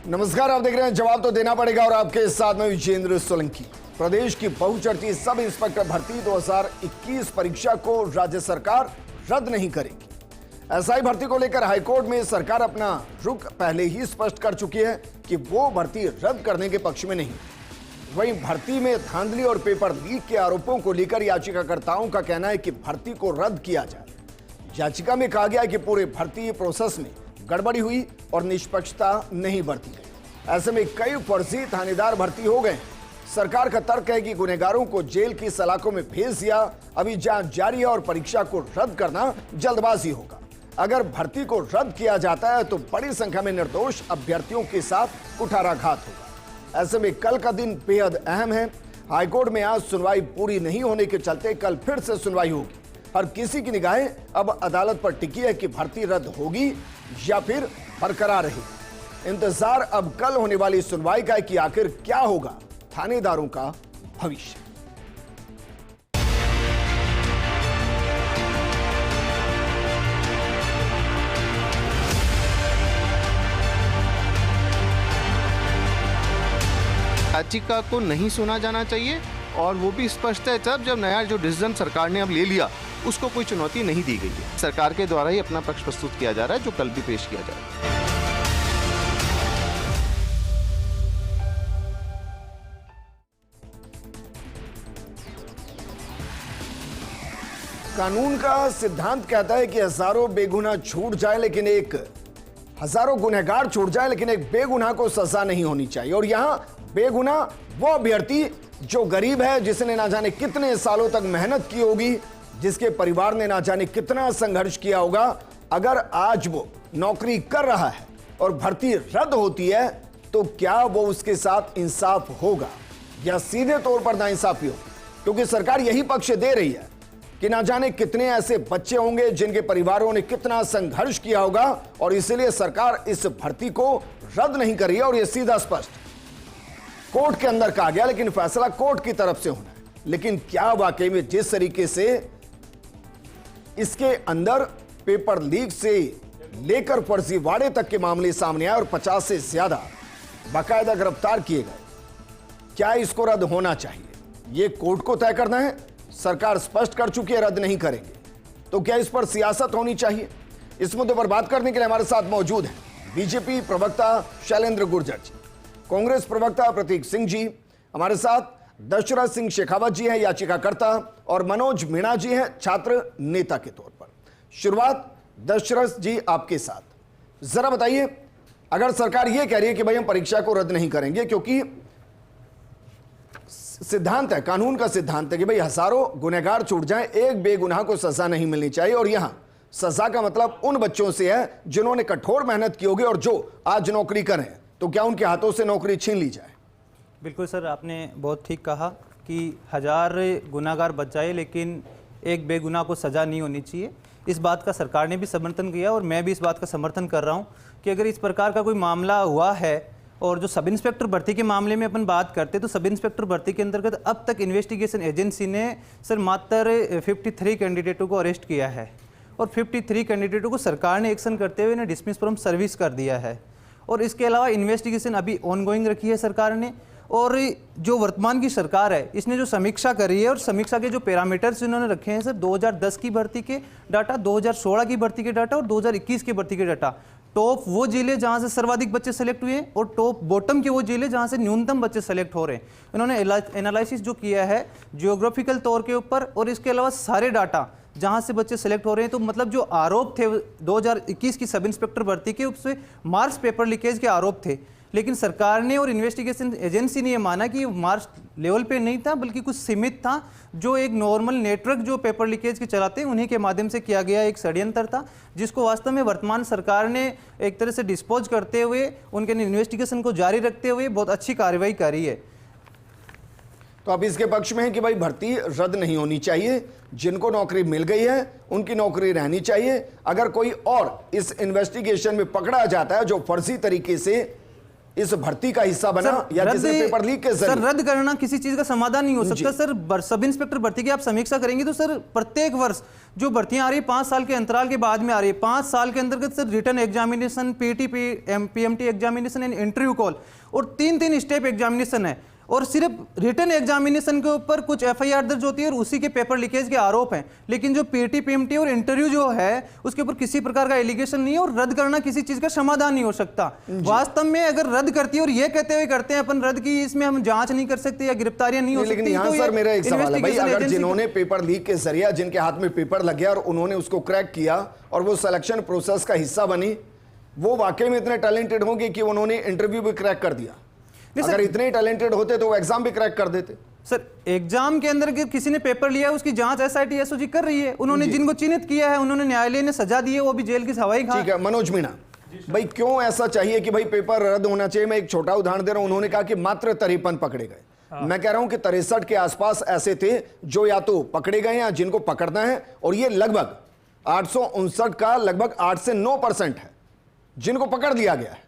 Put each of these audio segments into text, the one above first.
नमस्कार, आप देख रहे हैं जवाब तो देना पड़ेगा और आपके साथ में विजेंद्र सोलंकी। प्रदेश की बहुचर्चित सब इंस्पेक्टर भर्ती 2021 परीक्षा को राज्य सरकार रद्द नहीं करेगी। एसआई भर्ती को लेकर हाईकोर्ट में सरकार अपना रुख पहले ही स्पष्ट कर चुकी है कि वो भर्ती रद्द करने के पक्ष में नहीं। वहीं भर्ती में धांधली और पेपर लीक के आरोपों को लेकर याचिकाकर्ताओं का कहना है कि भर्ती को रद्द किया जाए। याचिका में कहा गया है कि पूरे भर्ती प्रोसेस में गड़बड़ी हुई और निष्पक्षता नहीं बरती गई। ऐसे में कई फर्जी थानेदार भर्ती हो गए। सरकार का तर्क है कि गुनहगारों को जेल की सलाखों में भेज दिया। अभी जांच जारी है और परीक्षा को रद्द करना जल्दबाजी होगा। अगर भर्ती को रद्द किया जाता है तो बड़ी संख्या में निर्दोष अभ्यर्थियों के साथ कुठाराघात होगा। ऐसे में कल का दिन बेहद अहम है। हाईकोर्ट में आज सुनवाई पूरी नहीं होने के चलते कल फिर से सुनवाई होगी। हर किसी की निगाहें अब अदालत पर टिकी है कि भर्ती रद्द होगी या फिर बरकरार रहेगी। इंतजार अब कल होने वाली सुनवाई का है कि आखिर क्या होगा थानेदारों का भविष्य। याचिका को नहीं सुना जाना चाहिए और वो भी स्पष्ट है जब नया जो डिसीजन सरकार ने अब ले लिया उसको कोई चुनौती नहीं दी गई है। सरकार के द्वारा ही अपना पक्ष प्रस्तुत किया जा रहा है जो कल भी पेश किया जाएगा। कानून का सिद्धांत कहता है कि हजारों बेगुनाह छूट जाए लेकिन हजारों गुनहगार छूट जाए लेकिन एक बेगुनाह को सजा नहीं होनी चाहिए। और यहां बेगुनाह वो अभ्यर्थी जो गरीब है, जिसने ना जाने कितने सालों तक मेहनत की होगी, जिसके परिवार ने ना जाने कितना संघर्ष किया होगा, अगर आज वो नौकरी कर रहा है और भर्ती रद्द होती है तो क्या वो उसके साथ इंसाफ होगा या सीधे तौर पर नाइंसाफी होगी? क्योंकि सरकार यही पक्ष दे रही है कि ना जाने कितने ऐसे बच्चे होंगे जिनके परिवारों ने कितना संघर्ष किया होगा और इसलिए सरकार इस भर्ती को रद्द नहीं कर रही है। और यह सीधा स्पष्ट कोर्ट के अंदर कहा गया, लेकिन फैसला कोर्ट की तरफ से होना है। लेकिन क्या वाकई में जिस तरीके से इसके अंदर पेपर लीक से लेकर फर्जीवाड़े तक के मामले सामने आए और 50 से ज्यादा बाकायदा गिरफ्तार किए गए, क्या इसको रद्द होना चाहिए? यह कोर्ट को तय करना है। सरकार स्पष्ट कर चुकी है रद्द नहीं करेंगे। तो क्या इस पर सियासत होनी चाहिए? इस मुद्दे पर बात करने के लिए हमारे साथ मौजूद हैं बीजेपी प्रवक्ता शैलेंद्र गुर्जर जी, कांग्रेस प्रवक्ता प्रतीक सिंह जी, हमारे साथ दशरथ सिंह शेखावत जी हैं याचिकाकर्ता, और मनोज मीणा जी हैं छात्र नेता के तौर पर। शुरुआत दशरथ जी आपके साथ। जरा बताइए, अगर सरकार यह कह रही है कि भाई हम परीक्षा को रद्द नहीं करेंगे क्योंकि सिद्धांत है, कानून का सिद्धांत है कि भाई हजारों गुनहगार छूट जाएं, एक बेगुनाह को सजा नहीं मिलनी चाहिए, और यहां सजा का मतलब उन बच्चों से है जिन्होंने कठोर मेहनत की होगी और जो आज नौकरी करें, तो क्या उनके हाथों से नौकरी छीन ली जाए? बिल्कुल सर, आपने बहुत ठीक कहा कि हजार गुनाहगार बच जाए लेकिन एक बेगुनाह को सज़ा नहीं होनी चाहिए। इस बात का सरकार ने भी समर्थन किया और मैं भी इस बात का समर्थन कर रहा हूँ कि अगर इस प्रकार का कोई मामला हुआ है, और जो सब इंस्पेक्टर भर्ती के मामले में अपन बात करते तो सब इंस्पेक्टर भर्ती के अंतर्गत अब तक इन्वेस्टिगेशन एजेंसी ने सर मात्र 53 कैंडिडेटों को अरेस्ट किया है और 53 कैंडिडेटों को सरकार ने एक्शन करते हुए डिसमिस फ्रॉम सर्विस कर दिया है। और इसके अलावा इन्वेस्टिगेशन अभी ऑनगोइंग रखी है सरकार ने। और जो वर्तमान की सरकार है इसने जो समीक्षा करी है और समीक्षा के जो पैरामीटर्स इन्होंने रखे हैं सर, 2010 की भर्ती के डाटा, 2016 की भर्ती के डाटा और 2021 की भर्ती के डाटा। टॉप वो जिले जहां से सर्वाधिक बच्चे सेलेक्ट हुए और टॉप बॉटम के वो जिले जहां से न्यूनतम बच्चे सेलेक्ट हो रहे हैं। इन्होंने एनालिसिस जो किया है जियोग्राफिकल तौर के ऊपर, और इसके अलावा सारे डाटा जहां से बच्चे सेलेक्ट हो रहे हैं, तो मतलब जो आरोप थे 2021 की सब इंस्पेक्टर भर्ती के, उससे मार्क्स पेपर लीकेज के आरोप थे, लेकिन सरकार ने और इन्वेस्टिगेशन एजेंसी ने यह माना कि मार्क्स लेवल पे नहीं था बल्कि कुछ सीमित था, जो एक नॉर्मल नेटवर्क जो पेपर लीकेज के चलाते हैं उन्हीं के माध्यम से किया गया एक षड्यंत्र था, जिसको वास्तव में वर्तमान सरकार ने एक तरह से डिस्पोज करते हुए उनके इन्वेस्टिगेशन को जारी रखते हुए बहुत अच्छी कार्रवाई करी है। तो अब इसके पक्ष में है कि भाई भर्ती रद्द नहीं होनी चाहिए, जिनको नौकरी मिल गई है उनकी नौकरी रहनी चाहिए। अगर कोई और इस इन्वेस्टिगेशन में पकड़ा जाता है जो फर्जी तरीके से इस भर्ती का हिस्सा बना या जिसने पेपर लीक के सर जरिए। रद्द करना किसी चीज का समाधान नहीं हो सकता सर। सब इंस्पेक्टर भर्ती की आप समीक्षा करेंगे तो सर प्रत्येक वर्ष जो भर्तियां आ रही है 5 साल के अंतराल के बाद में आ रही है, 5 साल के अंतर्गत sir return examination, PMT examination and interview call और 3 स्टेप एग्जामिनेशन है। और सिर्फ रिटर्न एग्जामिनेशन के ऊपर कुछ एफआईआर दर्ज होती है और उसी के पेपर लीकेज के आरोप हैं, लेकिन जो पीटी पीएमटी और इंटरव्यू जो है उसके ऊपर किसी प्रकार का एलिगेशन नहीं है और रद्द करना किसी चीज का समाधान नहीं हो सकता। वास्तव में अगर रद्द करती है और ये कहते हुए करते हैं अपन रद्द की, इसमें हम जांच नहीं कर सकते या गिरफ्तारियां नहीं हो सकती। लेकिन यहाँ सर मेरा एक सवाल है भाई, अगर जिन्होंने पेपर लीक के जरिए जिनके हाथ में पेपर लग गया और उन्होंने उसको क्रैक किया और वो सिलेक्शन प्रोसेस का हिस्सा बनी, वो वाकई में इतने टैलेंटेड होंगे कि उन्होंने इंटरव्यू भी क्रैक कर दिया? अगर इतने टैलेंटेड होते तो वो एग्जाम भी क्रैक कर देते। सर एग्जाम के अंदर किसी ने पेपर लिया है उसकी जांच एसआईटी एसओजी कर रही है। उन्होंने जिनको चिन्हित किया है उन्होंने न्यायालय ने सजा दी है, वो भी जेल की हवाई खा। ठीक है मनोज मीणा भाई, क्यों ऐसा चाहिए कि भाई पेपर रद्द होना चाहिए? मैं एक छोटा उदाहरण दे रहा हूं। उन्होंने कहा कि मात्र 53 पकड़े गए। मैं कह रहा हूं कि 63 के आसपास ऐसे थे जो या तो पकड़े गए या जिनको पकड़ना है, और ये लगभग 859 का लगभग 8 से 9% है जिनको पकड़ लिया गया है।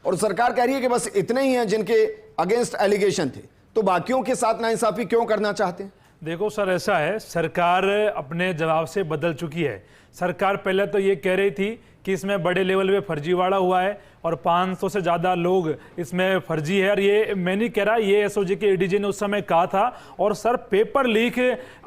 और सरकार कह रही है कि बस इतने ही हैं जिनके अगेंस्ट एलिगेशन थे, तो बाकियों के साथ नाइंसाफी क्यों करना चाहते हैं? देखो सर, ऐसा है, सरकार अपने जवाब से बदल चुकी है। सरकार पहले तो ये कह रही थी कि इसमें बड़े लेवल पे फर्जीवाड़ा हुआ है और 500 से ज़्यादा लोग इसमें फर्जी है। और ये मैं नहीं कह रहा, ये एसओजी के एडीजी ने उस समय कहा था। और सर पेपर लीक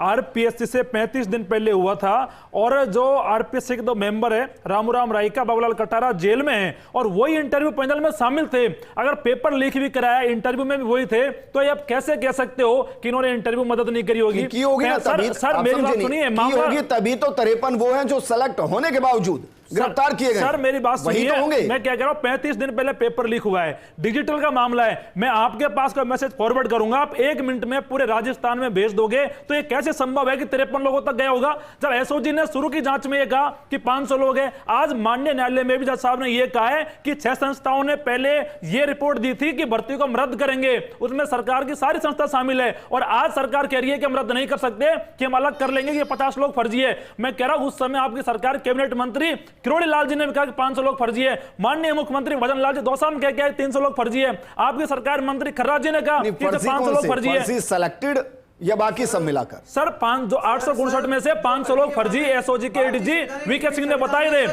आरपीएससी से 35 दिन पहले हुआ था और जो आरपीएससी के 2 मेंबर है रामूराम रायका, बाबूलाल कटारा जेल में हैं और वही इंटरव्यू पैनल में शामिल थे। अगर पेपर लीक भी कराया, इंटरव्यू में भी वही थे, तो ये आप कैसे कह सकते हो कि इन्होंने इंटरव्यू मदद नहीं करी होगी? की होगी ना तभी, सर मेरी बात सुनिए, होगी तभी तो 53 वो हैं जो सेलेक्ट होने के बावजूद गिरफ्तार किए गए। सर मेरी बात वही सुनिए, तो होंगे। मैं क्या कह रहा हूं, 35 दिन पहले पेपर लीक हुआ है, डिजिटल का मामला है। मैं आपके पास का मैसेज फॉरवर्ड करूंगा, आप 1 मिनट में पूरे राजस्थान में भेज दोगे, तो ये कैसे संभव है कि 53 लोगों तक गया होगा? जब एसओजी ने शुरू की जांच में ये कहा कि 500 लोग हैं, आज माननीय न्यायालय में भी जज साहब ने यह कहा है कि 6 संस्थाओं ने पहले ये रिपोर्ट दी थी कि भर्ती को हम रद्द करेंगे, उसमें सरकार की सारी संस्था शामिल है, और आज सरकार कह रही है कि हम रद्द नहीं कर सकते, कि हम अलग कर लेंगे, कि 50 लोग फर्जी है। मैं कह रहा हूं उस समय आपकी सरकार कैबिनेट मंत्री किरोड़ी लाल जी ने कहा कि 500 लोग फर्जी है। माननीय मुख्यमंत्री भजन लाल जी दौसा में क्या 300 लोग फर्जी है। आपकी सरकार मंत्री खर्रा जी ने कहा कि 500 लोग फर्जी है। सेलेक्टेड या बाकी सब मिलाकर सर 859 में से 500 लोग फर्जी, एसओजी के एडीजी वीके सिंह ने बताए थे।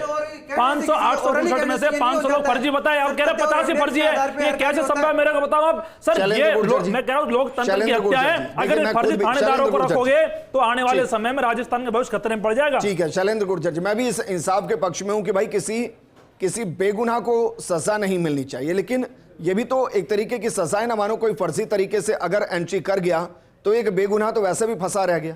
859 में से 500 लोग फर्जी बताए, आप कह रहे 50 ही फर्जी है। ये कैसे संभव है मेरे को बताओ आप। सर ये मैं कह रहा हूं लोकतंत्र की हत्या है। अगर इन फर्जी थानेदारों को रखोगे तो आने वाले समय में राजस्थान का भविष्य खतरे में पड़ जाएगा। ठीक है शैलेंद्र गुर्जर जी, मैं भी इस इंसाफ के पक्ष में हूं कि भाई किसी बेगुनाह को सजा नहीं मिलनी चाहिए, लेकिन यह भी तो एक तरीके की सजा है ना। मानो कोई फर्जी तरीके से अगर एंट्री कर गया तो एक बेगुनाह तो वैसे भी फंसा रह गया।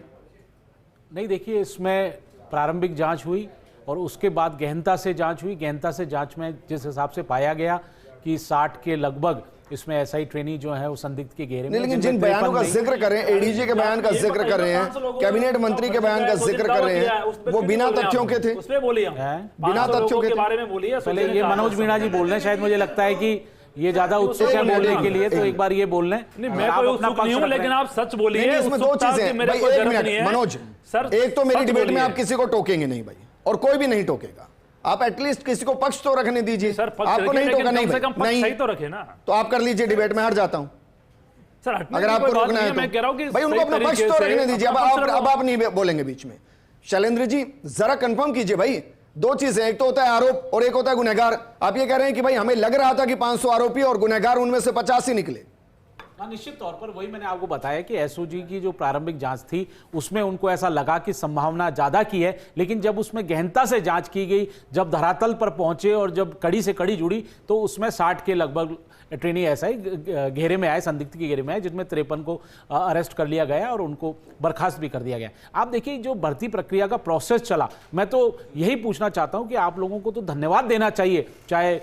नहीं, देखिए इसमें प्रारंभिक जांच हुई और उसके बाद गहनता से जांच हुई। गहनता से जांच में जिस हिसाब से पाया गया कि 60 के लगभग इसमें एसआई ट्रेनी जो है वो संदिग्ध के घेरे में। लेकिन जिन बयानों का जिक्र कर रहे हैं, एडीजी के बयान का जिक्र कर रहे हैं, कैबिनेट मंत्री के बयान का जिक्र कर रहे हैं, वो बिना तथ्यों के थे, बिना तथ्यों के बारे में बोलिए। पहले ये मनोज मीणा जी बोल रहे हैं, शायद मुझे लगता है कि ये ज्यादा उत्सुक है बोलने के लिए, तो एक बार ये बोल लें। नहीं, मैं कोई उत्सुक नहीं हूं, लेकिन आप सच बोलिए। इसमें 2 चीजें भाई, 1 मिनट मनोज, एक तो मेरी डिबेट में आप किसी को टोकेंगे नहीं भाई, और कोई भी नहीं टोकेगा। आप एटलीस्ट किसी को पक्ष तो रखने दीजिए। आपको नहीं टोका, नहीं भाई, नहीं तो रखे ना, तो आप कर लीजिए डिबेट में, हट जाता हूं सर। अगर आपको रोकना है तो भाई उनको अपना पक्ष तो रखने दीजिए। अब आप नहीं बोलेंगे बीच में। शैलेंद्र जी जरा कंफर्म कीजिए भाई, 2 चीजें, एक तो होता है आरोप और एक होता है गुनहगार। आप ये कह रहे हैं कि भाई हमें लग रहा था कि 500 आरोपी और गुनहगार उनमें से 50 ही निकले। हाँ, निश्चित तौर पर वही मैंने आपको बताया कि एसओजी की जो प्रारंभिक जांच थी उसमें उनको ऐसा लगा कि संभावना ज्यादा की है, लेकिन जब उसमें गहनता से जांच की गई, जब धरातल पर पहुंचे और जब कड़ी से कड़ी जुड़ी, तो उसमें 60 के लगभग ट्रेनी ऐसा ही घेरे में आए, संदिग्ध के घेरे में आए, जिसमें 53 को अरेस्ट कर लिया गया और उनको बर्खास्त भी कर दिया गया। आप देखिए जो भर्ती प्रक्रिया का प्रोसेस चला, मैं तो यही पूछना चाहता हूं कि आप लोगों को तो धन्यवाद देना चाहिए, चाहे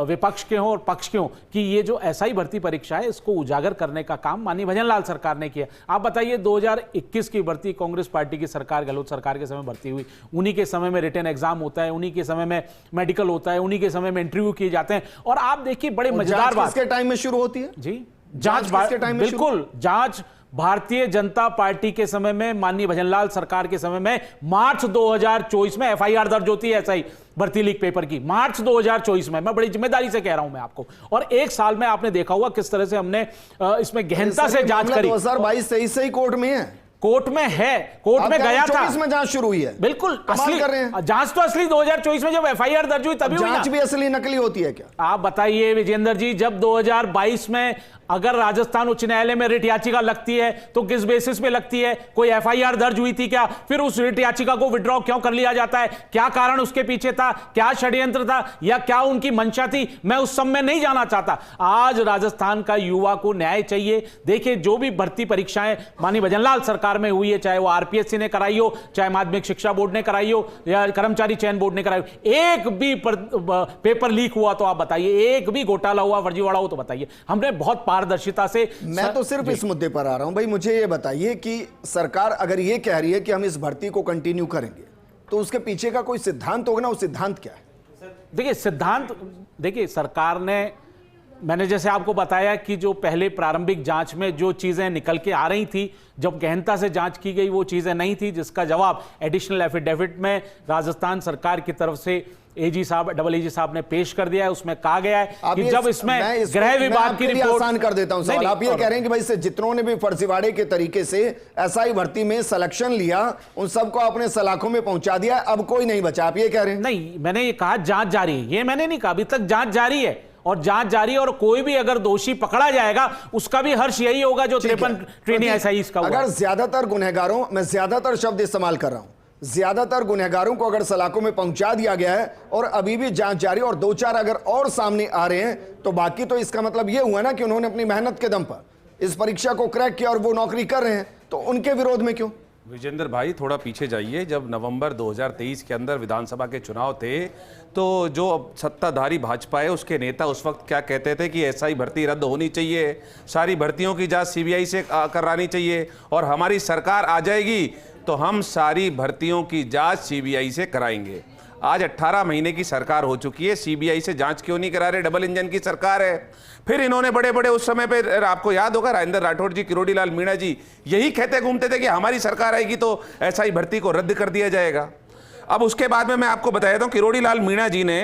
विपक्ष के हों और पक्ष के हों, कि ये जो एसआई भर्ती परीक्षा है इसको उजागर करने का काम माननीय भजन लाल सरकार ने किया। आप बताइए 2021 की भर्ती कांग्रेस पार्टी की सरकार, गहलोत सरकार के समय भर्ती हुई, उन्हीं के समय में रिटन एग्जाम होता है, उन्हीं के समय में मेडिकल होता है, उन्हीं के समय में इंटरव्यू किए जाते हैं। और आप देखिए बड़े मजेदार बात, किसके टाइम में शुरू होती है जी? जांच किसके टाइम में? बिल्कुल, जांच भारतीय जनता पार्टी के समय में, माननीय भजनलाल सरकार के समय में मार्च 2024 में एफआईआर दर्ज होती है एसआई भर्ती लीक पेपर की, मार्च 2024 में। मैं बड़ी जिम्मेदारी से कह रहा हूं मैं आपको। और एक साल में आपने देखा होगा किस तरह से हमने इसमें गहनता से जांच करी। 2022 23 से ही कोर्ट में है, कोर्ट में है, कोर्ट में गया था। 2024 में जांच शुरू हुई है। बिल्कुल कमाल कर रहे हैं। जांच तो असली 2024 में जब एफआईआर दर्ज हुई तभी हुई ना। जांच भी असली नकली होती है क्या? आप बताइए विजेंद्र जी, जब 2022 में अगर राजस्थान उच्च न्यायालय में रिट याचिका लगती है तो किस बेसिस पे लगती है? कोई एफआईआर दर्ज हुई थी क्या? फिर उस रिट याचिका को विड्रॉ क्यों कर लिया जाता है? क्या कारण उसके पीछे था? क्या षड्यंत्र था या क्या उनकी मंशा थी? मैं उस सब में नहीं जाना चाहता। आज राजस्थान का युवा को न्याय चाहिए। देखिए, जो भी भर्ती परीक्षाएं माननीय भजनलाल सरकार में हुई है, चाहे वो आरपीएससी ने कराई हो, चाहे माध्यमिक शिक्षा बोर्ड ने कराई हो या कर्मचारी चयन बोर्ड ने कराई हो, एक भी पेपर लीक हुआ तो आप बताइए, एक भी घोटाला हुआ, फर्जीवाड़ा हो तो बताइए। हमने बहुत पारदर्शिता से। मैं तो सिर्फ इस मुद्दे पर आ रहा हूं भाई, मुझे ये बताइए कि सरकार अगर ये कह रही है कि हम इस भर्ती को कंटिन्यू करेंगे तो उसके पीछे का कोई सिद्धांत होगा ना? वो सिद्धांत क्या है? देखिए सिद्धांत, देखिए सरकार ने, मैंने जैसे आपको बताया कि जो पहले प्रारंभिक जांच में जो चीजें निकल के आ रही थी, जब गहनता से जांच की गई वो चीजें नहीं थी, जिसका जवाब एडिशनल एफिडेविट में राजस्थान सरकार की तरफ से एजी साहब, डबल एजी साहब ने पेश कर दिया है। उसमें कहा गया है कि जब इसमें गृह विभाग की रिपोर्ट, आसान कर देता हूं सवाल। आप ये कह रहे हैं कि भाई से जितनों ने भी फर्जीवाड़े के तरीके से एसआई भर्ती में सिलेक्शन लिया, उन सबको अपने सलाखों में पहुंचा दिया, अब कोई नहीं बचा, आप ये कह रहे हैं? नहीं, मैंने ये कहा जांच जारी है, ये मैंने नहीं कहा। अभी तक जांच जारी है और जांच जारी है, और कोई भी अगर दोषी पकड़ा जाएगा उसका भी हर्ष यही होगा जो 53 ट्रेनी एसआई का हुआ। अगर ज्यादातर गुनहगारों, मैं ज्यादातर शब्द इस्तेमाल कर रहा हूं, ज्यादातर गुनहगारों को अगर सलाखों में पहुंचा दिया गया है और अभी भी जांच जारी और 2-4 अगर और सामने आ रहे हैं, तो बाकी तो इसका मतलब यह हुआ ना कि उन्होंने अपनी मेहनत के दम पर इस परीक्षा को क्रैक किया और वो नौकरी कर रहे हैं, तो उनके विरोध में क्यों? विजेंद्र भाई थोड़ा पीछे जाइए। जब नवंबर 2023 के अंदर विधानसभा के चुनाव थे तो जो सत्ताधारी भाजपा है उसके नेता उस वक्त क्या कहते थे कि एसआई भर्ती रद्द होनी चाहिए, सारी भर्तियों की जांच सीबीआई से करानी चाहिए और हमारी सरकार आ जाएगी तो हम सारी भर्तियों की जांच सीबीआई से कराएंगे। आज 18 महीने की सरकार हो चुकी है, सीबीआई से जांच क्यों नहीं करा रहे? डबल इंजन की सरकार है। फिर इन्होंने बड़े बड़े उस समय पे, आपको याद होगा, राजेंद्र राठौड़ जी, किरोड़ी लाल मीणा जी यही कहते घूमते थे कि हमारी सरकार आएगी तो एसआई भर्ती को रद्द कर दिया जाएगा। अब उसके बाद में मैं आपको बता देता हूँ, किरोड़ी लाल मीणा जी ने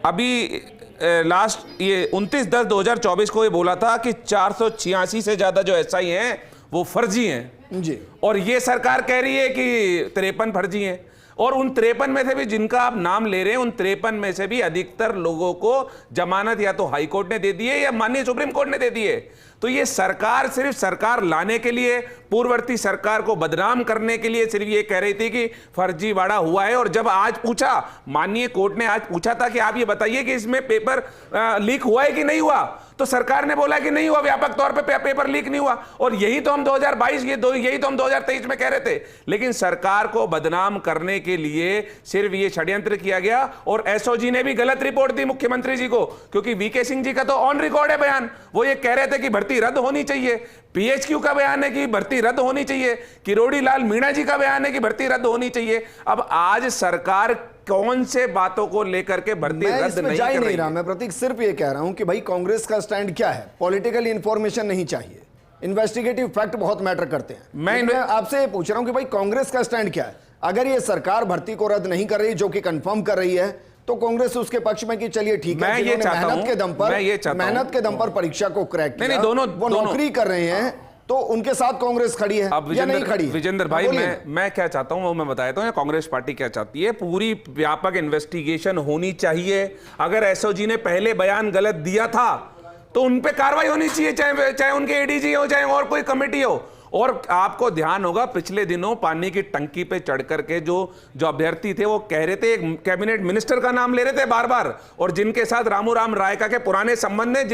अभी लास्ट ये 29/10/2024 को ये बोला था कि 486 से ज्यादा जो एसआई हैं वो फर्जी हैं जी, और ये सरकार कह रही है कि 53 फर्जी हैं। और उन 53 में से भी जिनका आप नाम ले रहे हैं, उन 53 में से भी अधिकतर लोगों को जमानत या तो हाई कोर्ट ने दे दी है या माननीय सुप्रीम कोर्ट ने दे दी है। तो ये सरकार सिर्फ सरकार लाने के लिए, पूर्ववर्ती सरकार को बदनाम करने के लिए सिर्फ ये कह रही थी कि फर्जीवाड़ा हुआ है। और जब आज पूछा, माननीय कोर्ट ने आज पूछा था कि आप ये बताइए कि इसमें पेपर लीक हुआ है कि नहीं हुआ, तो सरकार ने बोला कि नहीं हुआ, व्यापक तौर पे पेपर लीक नहीं हुआ। और यही तो हम 2022 यही तो हम 2023 में कह रहे थे। लेकिन सरकार को बदनाम करने के लिए सिर्फ ये षड्यंत्र किया गया। और एसओजी ने भी गलत रिपोर्ट दी मुख्यमंत्री जी को, क्योंकि वीके सिंह जी का तो ऑन रिकॉर्ड है बयान, वो ये कह रहे थे कि भर्ती रद्द होनी चाहिए। पीएचक्यू का बयान है कि भर्ती रद्द होनी चाहिए। किरोड़ी लाल मीणा जी का बयान है कि भर्ती रद्द होनी चाहिए। अब आज सरकार कौन से बातों को लेकर के भर्ती रद्द नहीं कर रही है? मैं प्रतीक सिर्फ ये कह रहा हूं कि भाई कांग्रेस का स्टैंड क्या है। पॉलिटिकल इंफॉर्मेशन नहीं चाहिए, इन्वेस्टिगेटिव फैक्ट बहुत मैटर करते हैं। मैं आपसे ये पूछ रहा हूं कि भाई कांग्रेस का स्टैंड क्या है। अगर ये सरकार भर्ती को रद्द नहीं कर रही, जो कि कंफर्म कर रही है, तो कांग्रेस उसके पक्ष में कि चलिए ठीक है, मेहनत के दम पर परीक्षा को क्रैक किया, दोनों नौकरी कर रहे हैं, तो उनके साथ कांग्रेस खड़ी है या नहीं खड़ी है? विजेंद्र भाई, मैं क्या चाहता हूं वो मैं बताता हूं। कांग्रेस पार्टी क्या चाहती है, पूरी व्यापक इन्वेस्टिगेशन होनी चाहिए। अगर एसओजी ने पहले बयान गलत दिया था तो उन पे कार्रवाई होनी चाहिए, चाहे उनके एडीजी हो, चाहे और कोई कमेटी हो। और आपको ध्यान होगा, पिछले दिनों पानी की टंकी पे चढ़ करके जो अभ्यर्थी थे वो कह रहे थे, एक कैबिनेट मिनिस्टर का नाम ले रहे थे बार बार, और जिनके साथ रामूराम रायका के पुराने संबंध है,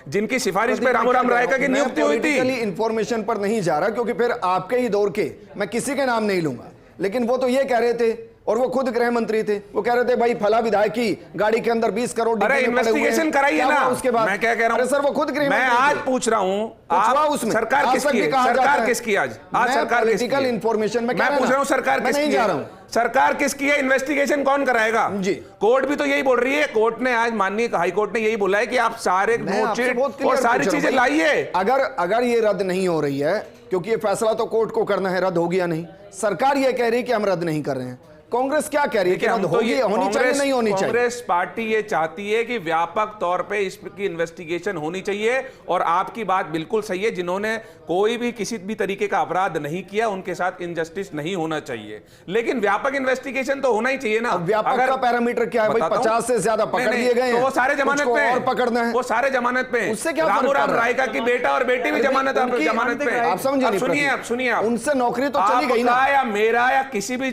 जिनकी सिफारिश पे रामूराम रायका की नियुक्ति हुई थी। इंफॉर्मेशन पर नहीं जा रहा, क्योंकि फिर आपके ही दौर के, मैं किसी के नाम नहीं लूंगा, लेकिन वो तो ये कह रहे थे और वो खुद गृह मंत्री थे, वो कह रहे थे भाई फला विधायक की गाड़ी के अंदर 20 करोड़ अरे इन्वेस्टिगेशन कराइए ना। उसके बाद मैं क्या कह रहा हूं, अरे सर वो खुद गृह मैं मंत्री आज थे। पूछ रहा हूं, कुछ हुआ आप उसमें? सरकार आज किसकी तक भी है? कहा जाता सरकार है। किसकी आज मैं सरकार किसकी पॉलिटिकल है? इंफॉर्मेशन में मैं पूछ रहा हूं सरकार मैं किसकी नहीं जा है? रहा हूं। सरकार किसकी है? इन्वेस्टिगेशन कौन कराएगा? जी। कोर्ट भी तो यही बोल रही है। कोर्ट ने आज, माननीय हाई कोर्ट ने यही बोला है कि आप सारे मैं आपसे नोटशीट बहुत और क्लियर सारी पूछ रहा हूं चीजें भाई। लाइए। अगर ये रद्द नहीं हो रही है, क्योंकि ये फैसला तो कोर्ट को करना है, रद्द होगी या नहीं। सरकार ये कह रही है कि हम रद्द नहीं कर रहे हैं, कांग्रेस क्या कह रही है कि रद्द होगी, होनी चाहिए नहीं होनी चाहिए? कांग्रेस पार्टी ये चाहती है कि व्यापक तौर पे इसकी इन्वेस्टिगेशन होनी चाहिए। और आपकी बात बिल्कुल सही है, जिन्होंने कोई भी किसी भी तरीके का अपराध नहीं किया उनके साथ इनजस्टिस नहीं होना चाहिए, लेकिन व्यापक इन्वेस्टिगेशन तो होना ही चाहिए ना। व्यापक का पैरामीटर क्या है भाई? 50 से ज्यादा पकड़ लिए गए तो हैं, वो सारे जमानत कुछ को पे और पकड़ना है, वो सारे जमानत पे। उससे क्या फर्क रामूराम पड़ रहा है? रायका की बेटा और बेटी भी अरे भाई, जमानत उनकी- जमानत पे। आप समझे नहीं सुनिए, प्रतीक। आप सुनिए, आप उनसे नौकरी तो चली गई ना। आपका या मेरा या किसी भी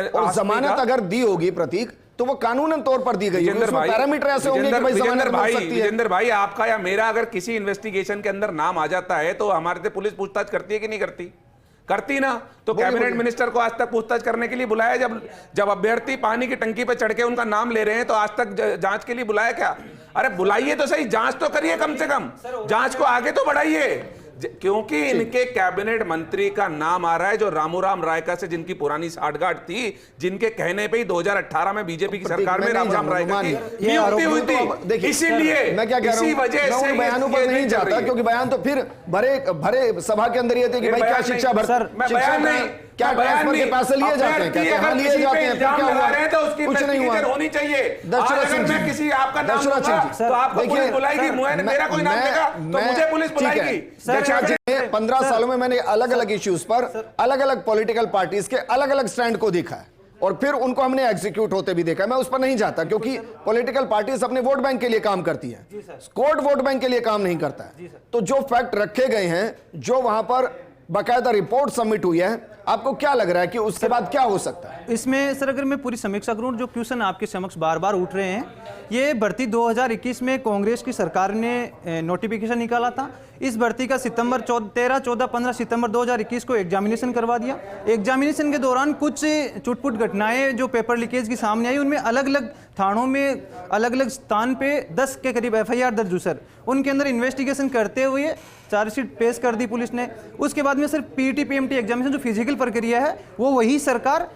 और जमानत अगर दी होगी प्रतीक, तो वो कानूनन तौर पर दी गई होगी, उसमें पैरामीटर ऐसे होंगे कि भाई जमानत मिल सकती है। विजेंद्र भाई, आपका या मेरा अगर किसी इन्वेस्टिगेशन के अंदर नाम आ जाता है तो हमारे से पुलिस पूछताछ करती है कि नहीं करती? करती ना। तो कैबिनेट मिनिस्टर को आज तक पूछताछ करने के लिए बुलाया? जब अभ्यर्थी पानी की टंकी पे चढ़ के उनका नाम ले रहे हैं तो आज तक जांच के लिए बुलाया क्या? अरे बुलाइए तो सही, जांच तो करिए, कम से कम जांच को आगे तो बढ़ाइए। क्योंकि इनके कैबिनेट मंत्री का नाम आ रहा है जो रामूराम रायका से जिनकी पुरानी साठगांठ थी, जिनके कहने पे ही 2018 में बीजेपी की सरकार में रामूराम रायका की नियुक्ति हुई थी। इसीलिए मैं क्या कह रहा हूं, इसी वजह से मैं बयानों पर नहीं जाता, क्योंकि बयान तो फिर भरे सभा के अंदर ये थे कि भाई क्या शिक्षा क्या ट्रांसफर के पैसे लिए जाते हैं, क्या कहां लिए जाते हैं, फिर क्या हुआ? तो उसकी कुछ नहीं हुआ। होनी चाहिए। दशरथ सिंह जी, मैं किसी आपका नाम दशरथ सिंह जी, तो आपको पुलिस बुलाएगी, मेरा कोई नाम देगा तो मुझे पुलिस बुलाएगी। दशरथ जी, 15 सालों में मैंने अलग अलग इश्यूज पर अलग अलग पॉलिटिकल पार्टीज के अलग अलग स्टैंड को देखा है और फिर उनको हमने एग्जीक्यूट होते भी देखा है। मैं उस पर नहीं जाता, क्योंकि पॉलिटिकल पार्टीज अपने वोट बैंक के लिए काम करती है, कोर्ट वोट बैंक के लिए काम नहीं करता है। तो जो फैक्ट रखे गए हैं, जो वहां पर बाकायदा रिपोर्ट सबमिट हुई है, आपको क्या लग रहा है कि उसके बाद क्या हो सकता है? इसमें सर अगर मैं पूरी समीक्षा करूं, जो क्वेश्चन आपके समक्ष बार बार उठ रहे हैं, ये भर्ती 2021 में कांग्रेस की सरकार ने नोटिफिकेशन निकाला था। इस भर्ती का 13, 14, 15 सितंबर 2021 को एग्जामिनेशन करवा दिया। एग्जामिनेशन के दौरान कुछ चुटपुट घटनाएं जो पेपर लीकेज की सामने आई, उनमें अलग अलग थानों में अलग अलग स्थान पे 10 के करीब FIR दर्ज हुई सर। उनके अंदर इन्वेस्टिगेशन करते हुए चार्जशीट पेश कर दी पुलिस ने। उसके बाद में सर PET PMT एग्जामिनेशन जो फिजिकल प्रक्रिया है वो वही सरकार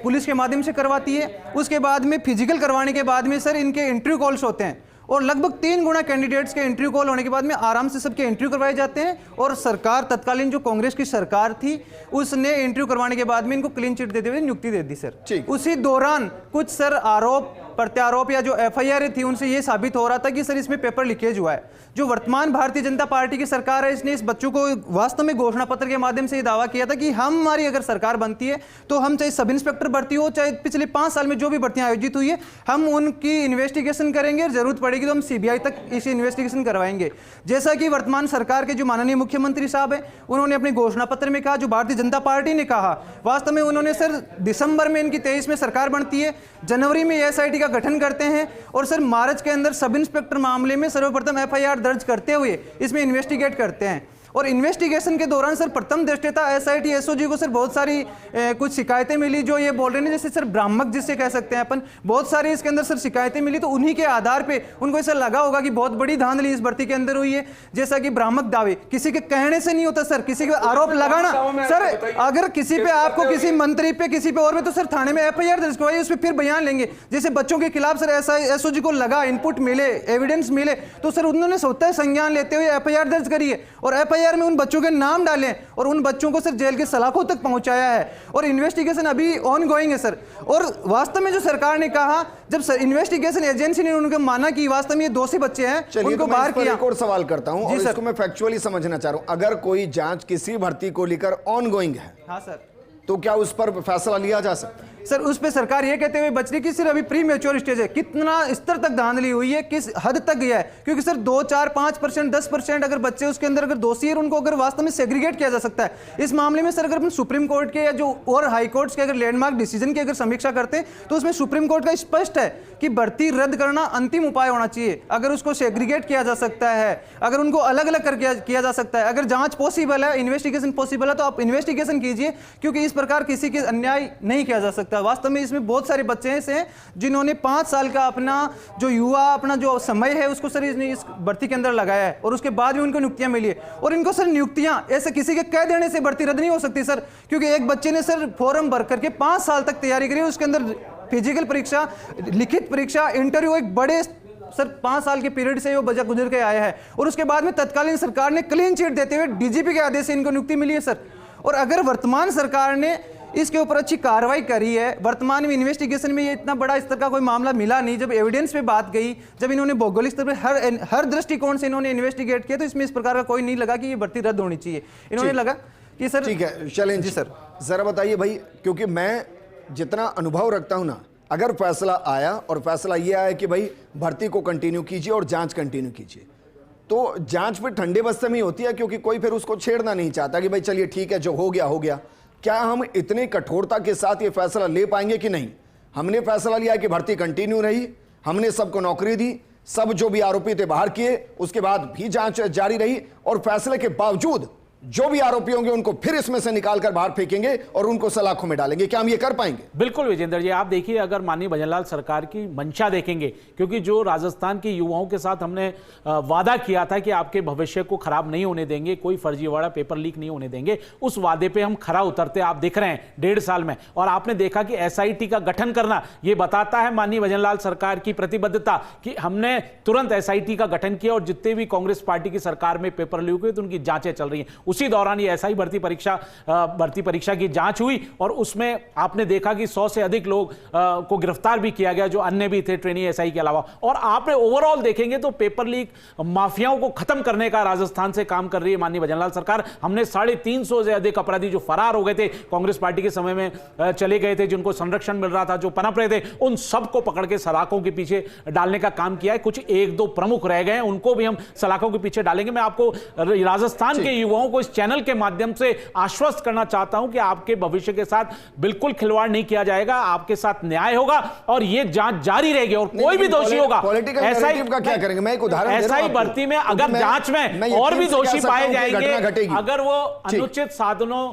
पुलिस के माध्यम से करवाती है। उसके बाद में फिजिकल करवाने के बाद में सर इनके इंटरव्यू कॉल्स होते हैं और लगभग 3 गुना कैंडिडेट्स के इंटरव्यू कॉल होने के बाद में आराम से सबके इंटरव्यू करवाए जाते हैं। और सरकार, तत्कालीन जो कांग्रेस की सरकार थी, उसने इंटरव्यू करवाने के बाद में इनको क्लीन चिट देते हुए नियुक्ति दे दी सर। उसी दौरान कुछ सर आरोप प्रत्यारोप या जो FIR थी उनसे ये साबित हो रहा था कि सर इसमें पेपर लीकेज हुआ है। जो वर्तमान भारतीय जनता पार्टी की सरकार है, इसने इस बच्चों को वास्तव में घोषणा पत्र के माध्यम से ये दावा किया था कि हमारी अगर सरकार बनती है तो हम चाहे सब इंस्पेक्टर भर्ती हो, चाहे पिछले 5 साल में जो भी भर्तियां आयोजित हुई है, हम उनकी इन्वेस्टिगेशन करेंगे और जरूरत पड़ेगी तो हम CBI तक इसी इन्वेस्टिगेशन करवाएंगे। जैसा कि वर्तमान सरकार के जो माननीय मुख्यमंत्री साहब है, उन्होंने अपने घोषणा पत्र में कहा, जो भारतीय जनता पार्टी ने कहा, वास्तव में उन्होंने सर दिसंबर में इनकी 23 में सरकार बनती है, जनवरी में SIT का गठन करते हैं और सर मार्च के अंदर सब इंस्पेक्टर मामले में सर्वप्रथम FIR दर्ज करते हुए इसमें इन्वेस्टिगेट करते हैं। और इन्वेस्टिगेशन के दौरान सर प्रथम दृष्टया SIT SOG को सर बहुत सारी कुछ शिकायतें मिली, जो ये बोल रहे हैं जैसे सर भ्रामक जिससे कह सकते हैं अपन, बहुत सारी इसके अंदर सर शिकायतें मिली। तो उन्हीं के आधार पे उनको ऐसा लगा होगा कि बहुत बड़ी धांधली इस भर्ती के अंदर हुई है। जैसा कि भ्रामक दावे किसी के कहने से नहीं होता सर, किसी के आरोप लगाना सर, अगर किसी पे आपको किसी मंत्री पे किसी पे और में, तो सर थाने में FIR दर्ज करवाइए, उस पर फिर बयान लेंगे। जैसे बच्चों के खिलाफ सर SOG को लगा, इनपुट मिले, एविडेंस मिले, तो सर उन्होंने स्वतः संज्ञान लेते हुए FIR दर्ज करी है और FIR में उन बच्चों के नाम डाले और उन बच्चों को सर जेल के सलाखों तक पहुंचाया है और इन्वेस्टिगेशन अभी ऑन गोइंग है सर। और वास्तव में जो सरकार ने कहा, जब सर इन्वेस्टिगेशन एजेंसी ने उनको माना कि वास्तव में ये दोषी बच्चे हैं, उनको बाहर किया। एक और सवाल करता हूं और इसको मैं फैक्चुअली समझना चाह रहा हूं। अगर कोई जांच किसी भर्ती को लेकर ऑन गोइंग है, हाँ सर, तो क्या उस पर फैसला लिया जा सकता है? सर उस पे सरकार ये कहते हुए बच रही कि सिर्फ अभी प्री मैच्योर स्टेज है, कितना स्तर तक धांधली हुई है, किस हद तक गया है, क्योंकि सर 2, 4, 5%, 10% अगर बच्चे उसके अंदर अगर दोषी है, उनको अगर वास्तव में सेग्रीगेट किया जा सकता है। इस मामले में सर अगर अपन सुप्रीम कोर्ट के या जो और हाई कोर्ट्स के अगर लैंडमार्क डिसीजन की अगर समीक्षा करते हैं, तो उसमें सुप्रीम कोर्ट का स्पष्ट है कि भर्ती रद्द करना अंतिम उपाय होना चाहिए। अगर उसको सेग्रीगेट किया जा सकता है, अगर उनको अलग अलग कर किया जा सकता है, अगर जांच पॉसिबल है, इन्वेस्टिगेशन पॉसिबल है, तो आप इन्वेस्टिगेशन कीजिए, क्योंकि इस प्रकार किसी के अन्याय नहीं किया जा सकता। वास्तव में इसमें बहुत सारे बच्चे ऐसे हैं जिन्होंने 5 साल का अपना जो युवा अपना जो समय है उसको सर इस भर्ती के अंदर लगाया है और उसके बाद भी उनको नियुक्तियां मिली है। और इनको सर नियुक्तियां ऐसे किसी के कह देने से भर्ती रद्द नहीं हो सकती सर, क्योंकि एक बच्चे ने सर फॉर्म भर करके 5 साल तक तैयारी करी, उसके अंदर फिजिकल परीक्षा, लिखित परीक्षा, इंटरव्यू, एक बड़े सर 5 साल के पीरियड से वो बजा गुजर के आया है और उसके बाद में तत्कालीन सरकार ने क्लीन चिट देते हुए डीजीपी के आदेश से इनको नियुक्ति मिली है सर। और अगर वर्तमान सरकार ने इसके ऊपर अच्छी कार्रवाई करी है, वर्तमान में इन्वेस्टिगेशन में ये इतना बड़ा स्तर का कोई मामला मिला नहीं, जब एविडेंस पे बात गई, जब इन्होंने भौगोलिक स्तर पर हर दृष्टिकोण से इन्होंने इन्वेस्टिगेट किया, तो इसमें इस प्रकार का कोई नहीं लगा कि ये भर्ती रद्द होनी चाहिए। इन्होंने लगा कि सर ठीक है शैलेंद्र जी सर जरा बताइए भाई, क्योंकि मैं जितना अनुभव रखता हूं ना, अगर फैसला आया और फैसला ये आया कि भाई भर्ती को कंटिन्यू कीजिए और जांच कंटिन्यू कीजिए, तो जांच फिर ठंडे बस्ते में ही होती है, क्योंकि कोई फिर उसको छेड़ना नहीं चाहता कि भाई चलिए ठीक है जो हो गया हो गया। क्या हम इतने कठोरता के साथ ये फैसला ले पाएंगे कि नहीं? हमने फैसला लिया कि भर्ती कंटिन्यू रही, हमने सबको नौकरी दी, सब जो भी आरोपी थे बाहर किए, उसके बाद भी जांच जारी रही और फैसले के बावजूद जो भी आरोपी होंगे उनको फिर इसमें से निकालकर बाहर फेंकेंगे और उनको सलाखों में डालेंगे। क्या हम ये कर पाएंगे? बिल्कुल विजेंद्र जी, आप देखिए अगर माननीय भजनलाल सरकार की मंशा देखेंगे, क्योंकि जो राजस्थान के युवाओं के साथ हमने वादा किया था कि आपके भविष्य को खराब नहीं होने देंगे, कोई फर्जीवाड़ा पेपर लीक नहीं होने देंगे, उस वादे पे हम खरा उतरते आप देख रहे हैं 1.5 साल में। और आपने देखा कि SIT का गठन करना, यह बताता है माननीय भजनलाल सरकार की प्रतिबद्धता कि हमने तुरंत SIT का गठन किया और जितने भी कांग्रेस पार्टी की सरकार में पेपर लीक हुए तो उनकी जांचें चल रही हैं। उसी दौरान ये SI भर्ती परीक्षा की जांच हुई और उसमें आपने देखा कि 100 से अधिक लोग को गिरफ्तार भी किया गया, जो अन्य भी थे ट्रेनी SI के अलावा। और आपने ओवरऑल देखेंगे तो पेपर लीक माफियाओं को खत्म करने का राजस्थान से काम कर रही है माननीय भजनलाल सरकार। हमने 350 से अधिक अपराधी जो फरार हो गए थे, कांग्रेस पार्टी के समय में चले गए थे, जिनको संरक्षण मिल रहा था, जो पनप रहे थे, उन सबको पकड़ के सलाखों के पीछे डालने का काम किया है। कुछ 1-2 प्रमुख रह गए हैं, उनको भी हम सलाखों के पीछे डालेंगे। मैं आपको राजस्थान के युवाओं को इस चैनल के माध्यम से आश्वस्त करना चाहता हूं कि आपके भविष्य के साथ बिल्कुल खिलवाड़ नहीं किया जाएगा, आपके साथ न्याय होगा और यह जांच जारी रहेगी और कोई भी दोषी होगा। SI का क्या करेंगे? मैं एक उदाहरण दे रहा हूं SI भर्ती में अगर जांच में और भी दोषी पाए जाएंगे, अगर वो अनुचित साधनों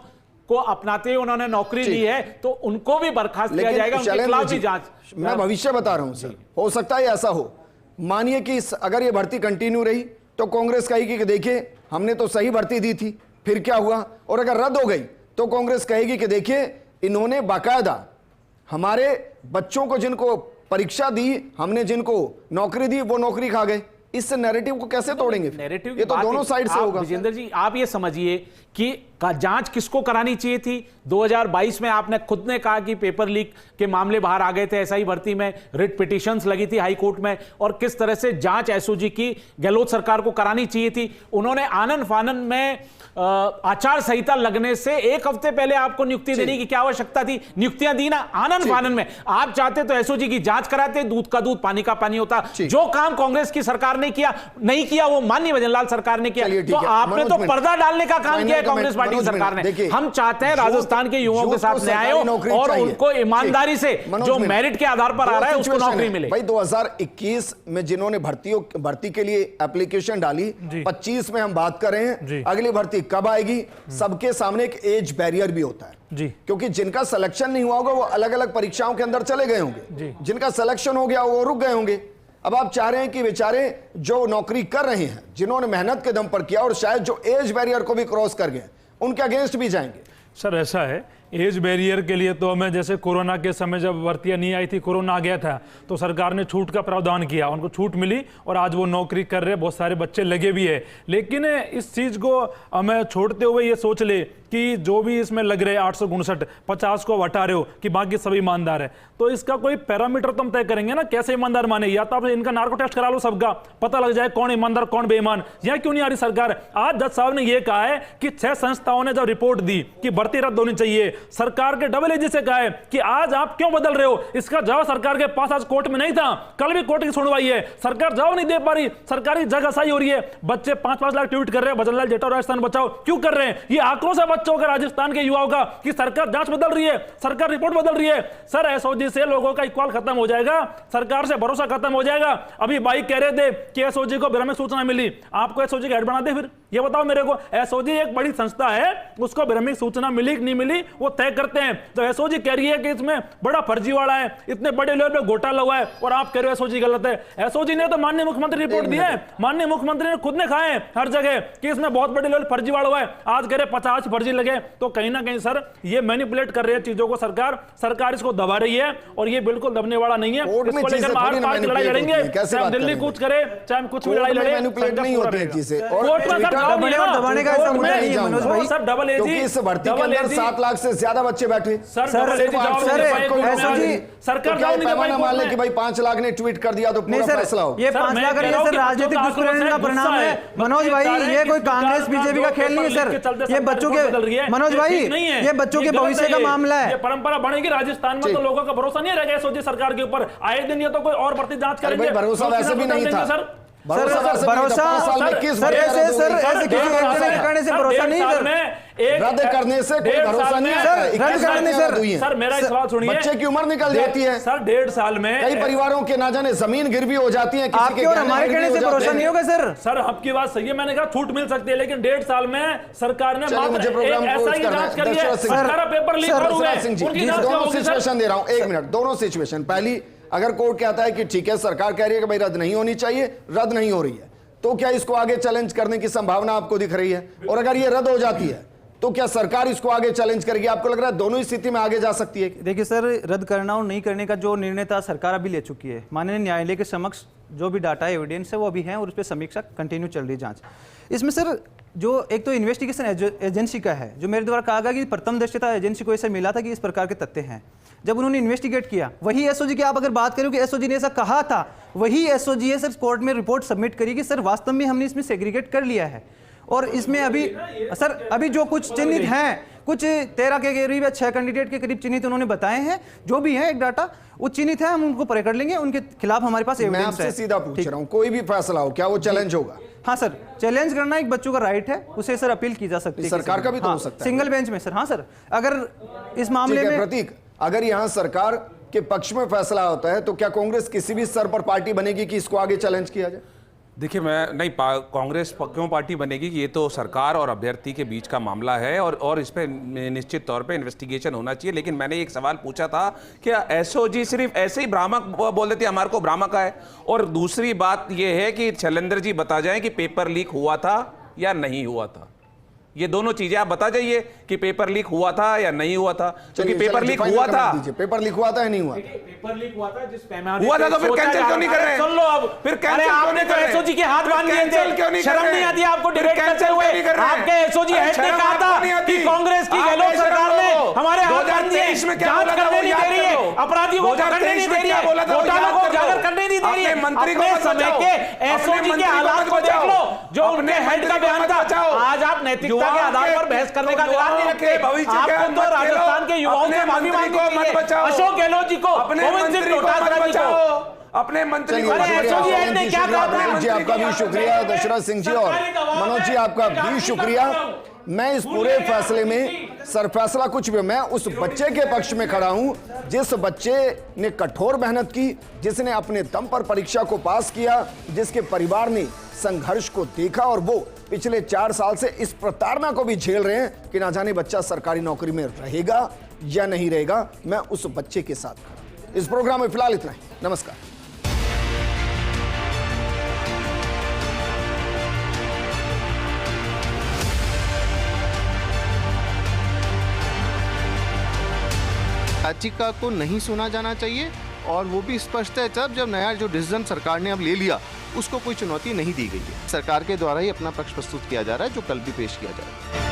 को अपनाते हुए उन्होंने नौकरी ली है तो उनको भी बर्खास्त किया जाएगा, उनके खिलाफ भी जांच। मैं भविष्य बता रहा हूं सर, हो सकता है ऐसा हो, मानिए कि अगर ये भर्ती कंटिन्यू रही तो कांग्रेस कहेगी कि देखिए हमने तो सही भर्ती दी थी, फिर क्या हुआ? और अगर रद्द हो गई तो कांग्रेस कहेगी कि देखिए इन्होंने बाकायदा हमारे बच्चों को जिनको परीक्षा दी, हमने जिनको नौकरी दी, वो नौकरी खा गए। इस नैरेटिव को कैसे तोड़ेंगे? नैरेटिव ये तो दोनों साइड से होगा। विजेंद्र जी, आप ये समझिए कि जांच किसको करानी चाहिए थी। 2022 में आपने खुद ने कहा कि पेपर लीक के मामले बाहर आ गए थे, SI भर्ती में रिट पिटीशंस लगी थी हाई कोर्ट में, और किस तरह से जांच SOG की गहलोत सरकार को करानी चाहिए थी। उन्होंने आनन फानन में आचार संहिता लगने से 1 हफ्ते पहले आपको नियुक्ति देने की क्या आवश्यकता थी? नियुक्तियां दी ना आनन फानन में। आप चाहते तो SOG की जांच कराते, दूध का दूध पानी का पानी होता। जो काम कांग्रेस की सरकार ने नहीं किया वो माननीय भजनलाल सरकार ने किया। तो आपने तो पर्दा डालने का काम किया कांग्रेस पार्टी सरकार ने। हम चाहते हैं राजस्थान के युवाओं के साथ न्याय हो और उनको ईमानदारी से जो मेरिट के आधार पर आ रहा है उसको नौकरी मिले। भाई 2021 में जिन्होंने भर्ती के लिए एप्लीकेशन डाली, 25 में हम बात कर रहे हैं, अगली भर्ती कब आएगी? सबके सामने एक एज बैरियर भी होता है जी, क्योंकि जिनका सिलेक्शन नहीं हुआ होगा वो अलग अलग परीक्षाओं के अंदर चले गए होंगे, जिनका सिलेक्शन हो गया वो रुक गए होंगे। अब आप चाह रहे हैं कि बेचारे जो नौकरी कर रहे हैं, जिन्होंने मेहनत के दम पर किया और शायद जो एज बैरियर को भी क्रॉस कर गए, उनके अगेंस्ट भी जाएंगे? सर ऐसा है, एज बैरियर के लिए तो हमें जैसे कोरोना के समय जब भर्तियां नहीं आई थी, कोरोना आ गया था, तो सरकार ने छूट का प्रावधान किया, उनको छूट मिली और आज वो नौकरी कर रहे, बहुत सारे बच्चे लगे भी है। लेकिन इस चीज़ को हमें छोड़ते हुए ये सोच ले कि जो भी इसमें लग रहे 859, 50 को हटा रहे हो कि बाकी सभी ईमानदार है, तो इसका कोई पैरामीटर तो हम तय करेंगे ना, कैसे ईमानदार माने? या तो आप इनका नार्को टेस्ट करा लो, सबका पता लग जाए कौन ईमानदार कौन बेईमान। यहाँ क्यों नहीं आ रही सरकार? आज जज साहब ने यह कहा है कि 6 संस्थाओं ने जब रिपोर्ट दी कि भर्ती रद्द होनी चाहिए, सरकार के डबल एजेंसी से कहा है कि आज आप क्यों बदल रहे हो? इसका जवाब सरकार के पास आज कोर्ट में नहीं था, कल भी कोर्ट की सुनवाई है, सरकार जवाब नहीं दे पा रही, सरकारी जगहसाई हो रही है। बच्चे 5-5 लाख ट्वीट कर रहे हैं भजनलाल जेठा राजस्थान बचाओ, क्यों कर रहे हैं? ये आक्रोश है बच्चों का, राजस्थान के युवाओं का, कि सरकार जांच बदल रही है, सरकार रिपोर्ट बदल रही है। सर SOG से लोगों का इक्वाल खत्म हो जाएगा, सरकार से भरोसा खत्म हो जाएगा। अभी भाई कह रहे थे कि SOG को भ्रामक सूचना मिली, आपको SOG का हेड बना दे फिर? ये बताओ मेरे को। एसओजी एक बड़ी संस्था है, उसको भ्रमिक सूचना मिली कि नहीं मिली वो तय करते हैं। तो एसओजी कह रही है कि इसमें बड़ा फर्जीवाड़ा है, इतने बड़े लेवल पे घोटाला हुआ है, और आप कह रहे हो एसओजी गलत है। एसओजी ने तो माननीय मुख्यमंत्री रिपोर्ट दी है, माननीय मुख्यमंत्री ने खुद ने कहा है हर जगह कि इसमें बहुत बड़े लेवल फर्जीवाड़ा हुआ है। आज कह रहे 50 फर्जी लगे, तो कहीं ना कहीं सर ये मैनिपुलेट कर रही है चीजों को सरकार इसको दबा रही है, और ये बिल्कुल दबने वाला नहीं है। इसको लेकर हम आर पार की लड़ाई लड़ेंगे, चाहे दिल्ली कुछ करे, चाहे कुछ भी लड़ाई लड़े, नहीं होती है चीजें। दबाने का ऐसा मुद्दा नहीं है मनोज भाई। सर डबल एजी, क्योंकि इस भर्ती के अंदर 7 लाख से ज्यादा बच्चे बैठे। सरकार पैमाना मान ले कि भाई 5 लाख ने ट्वीट कर दिया तो पूरा फैसला हो। ये 5 लाख सर राजनीतिक दुष्प्रेरण का परिणाम है मनोज भाई। ये कोई कांग्रेस बीजेपी का खेल नहीं है सर, ये बच्चों के, मनोज भाई ये बच्चों के भविष्य का मामला है। ये परंपरा बनेगी राजस्थान में, तो लोगों का भरोसा नहीं रहेगा एसओजी सरकार के ऊपर। आए दिन ये तो कोई और भर्ती जांच करेंगे, भरोसा वैसे भी नहीं था सर, करने से भरोसा नहीं रद्द करने से कोई भरोसा नहीं है सर। मेरा सवाल सुनिए, बच्चे की उम्र निकल जाती है सर, 1.5 साल में कई परिवारों के ना जाने जमीन गिरवी हो जाती है, किसी के हमारे कहने से भरोसा नहीं होगा सर। सर आपकी बात सही है, मैंने कहा छूट मिल सकती है, लेकिन 1.5 साल में सरकार ने मात्र एक ऐसा ही जांच करी है, सारा पेपर लीक हुआ है, उनकी जांच दोनों सिचुएशन दे रहा हूं, 1 मिनट। दोनों सिचुएशन, पहली अगर कोर्ट कहता है कि ठीक है सरकार कह रही है कि भाई रद्द नहीं होनी चाहिए, रद्द नहीं हो रही है, तो क्या इसको आगे चैलेंज करने की संभावना आपको दिख रही है? और अगर ये रद्द हो जाती है तो क्या सरकार इसको आगे चैलेंज करेगी? आपको लग रहा है दोनों ही स्थिति में आगे जा सकती है? देखिए सर, रद्द करना और नहीं करने का जो निर्णय था सरकार अभी ले चुकी है। माननीय न्यायालय के समक्ष जो भी डाटा एविडेंस है वो अभी है, और उस पर समीक्षा कंटिन्यू चल रही है जांच। इसमें सर जो एक तो इन्वेस्टिगेशन एजेंसी का है, जो मेरे द्वारा कहा गया कि प्रथम दृष्टया एजेंसी को ऐसा मिला था कि इस प्रकार के तथ्य हैं। जब उन्होंने इन्वेस्टिगेट किया, वही एसओजी की आप अगर बात करें कि एसओजी ने ऐसा कहा था, वही एसओजी है सर कोर्ट में रिपोर्ट सबमिट करी कि सर वास्तव में हमने इसमें सेग्रीगेट कर लिया है। और इसमें अभी जो कुछ चिन्हित हैं, कुछ 13 के करीब या 6 कैंडिडेट के करीब चिन्हित उन्होंने बताए हैं, जो भी है एक डाटा वो चिन्हित है, हम उनको पकड़ लेंगे, उनके खिलाफ हमारे पास एविडेंस है। मैं आपसे सीधा पूछ रहा हूं, कोई भी फैसला हो क्या वो चैलेंज होगा? हाँ सर, चैलेंज करना एक बच्चों का राइट है, उसे सर अपील की जा सकती है। सरकार का भी तो हो सकता है सिंगल बेंच में सर। हाँ सर, अगर इस मामले में प्रतीक, अगर यहाँ सरकार के पक्ष में फैसला होता है तो क्या कांग्रेस किसी भी स्तर पर पार्टी बनेगी कि इसको आगे चैलेंज किया जाए? देखिए, मैं नहीं कांग्रेस क्यों पार्टी बनेगी कि ये तो सरकार और अभ्यर्थी के बीच का मामला है, और इस पे निश्चित तौर पे इन्वेस्टिगेशन होना चाहिए। लेकिन मैंने एक सवाल पूछा था कि एसओजी सिर्फ ऐसे ही भ्रामक बोल देते हमारे को भ्रामक है, और दूसरी बात ये है कि शैलेंद्र जी बता जाएं कि पेपर लीक हुआ था या नहीं हुआ था। ये दोनों चीजें आप बता जाइए कि पेपर लीक हुआ था या नहीं हुआ था, क्योंकि पेपर लीक हुआ था। पेपर लीक हुआ था या नहीं हुआ? पेपर लीक हुआ था, जिस पैमाने हुआ था तो फिर कैंसिल क्यों नहीं कर रहे? सुन लो अब, फिर कैंसिल क्यों नहीं कर रहे? एसओजी के हाथ बांध दिए थे, शर्म नहीं आती आपको डिबेट करते हुए? आपके एसओजी हेड ने कहा था कि कांग्रेस की गहलोत सरकार ने हमारे हाथ बांध दिए, जांच करने नहीं दे रही है, अपराधियों को पकड़ने नहीं दे रही है, घोटालों को उजागर करने नहीं दे रही है। अपने समय के एसओजी के हालात को देख लो, जो उनके हेड का बयान था। आज आप नैतिकता के आधार पर बहस करने का ध्यान नहीं रखे। आपको तो राजस्थान के युवाओं से माफी मांगनी चाहिए, अशोक गहलोत जी को, गोविंद सिंह डोटासरा जी को, अपने मंत्री को। आपका भी शुक्रिया दशरथ सिंह जी, और मनोज जी आपका भी शुक्रिया। मैं इस पूरे फैसले में सर फैसला कुछ भी, मैं उस बच्चे के पक्ष में खड़ा हूं जिस बच्चे ने कठोर मेहनत की, जिसने अपने दम पर परीक्षा को पास किया, जिसके परिवार ने संघर्ष को देखा, और वो पिछले 4 साल से इस प्रताड़ना को भी झेल रहे हैं कि ना जाने बच्चा सरकारी नौकरी में रहेगा या नहीं रहेगा। मैं उस बच्चे के साथ खड़ा। इस प्रोग्राम में फिलहाल इतना ही। नमस्कार। याचिका को नहीं सुना जाना चाहिए, और वो भी स्पष्ट है तब जब नया जो डिसीजन सरकार ने अब ले लिया उसको कोई चुनौती नहीं दी गई है। सरकार के द्वारा ही अपना पक्ष प्रस्तुत किया जा रहा है, जो कल भी पेश किया जाएगा।